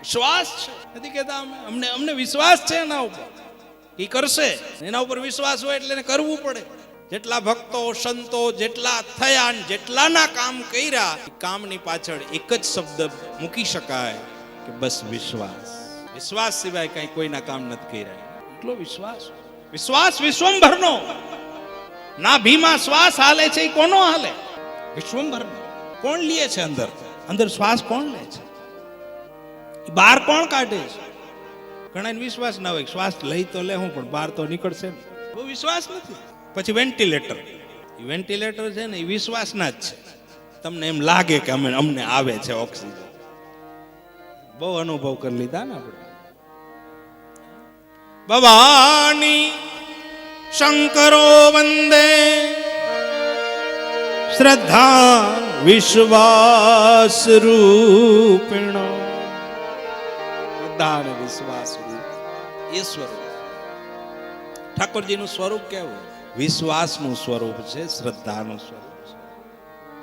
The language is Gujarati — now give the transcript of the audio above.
વિશ્વાસ છે, નથી કહેતા અમને અમને વિશ્વાસ છે એના ઉપર, એ કરશે. એના ઉપર વિશ્વાસ હોય એટલે એને કરવું પડે. જેટલા ભક્તો સંતો જેટલા થયા, જેટલાના કામ કર્યા, કામની પાછળ એક જ શબ્દ મૂકી શકાય કે બસ વિશ્વાસ. વિશ્વાસ સિવાય કઈ કોઈના કામ નથી કર્યા. એટલો વિશ્વાસ. વિશ્વાસ વિશ્વંભરનો. ના ભીમાં શ્વાસ હાલે છે એ કોનો હાલે? વિશ્વંભરનો. કોણ લે છે અંદર? અંદર શ્વાસ કોણ લે છે? બહાર કોણ કાઢે છે? ઘણા વિશ્વાસ ના હોય, શ્વાસ લઈ તો લે હું પણ બહાર તો નીકળશે ને, બહુ વિશ્વાસ નથી. પછી વેન્ટિલેટર, એ વેન્ટિલેટર છે ને એ વિશ્વાસના જ છે. તમને એમ લાગે કે અમને આવે છે ઓક્સિજન. બહુ અનુભવ કરી લીધા ને આપણે. ભવાની શંકરો વંદે શ્રદ્ધા વિશ્વાસ રૂપિણ. શ્રદ્ધા અને વિશ્વાસ રૂપ એ સ્વરૂપ. ઠાકોરજીનું સ્વરૂપ કેવું? વિશ્વાસનું સ્વરૂપ છે, શ્રદ્ધાનું સ્વરૂપ.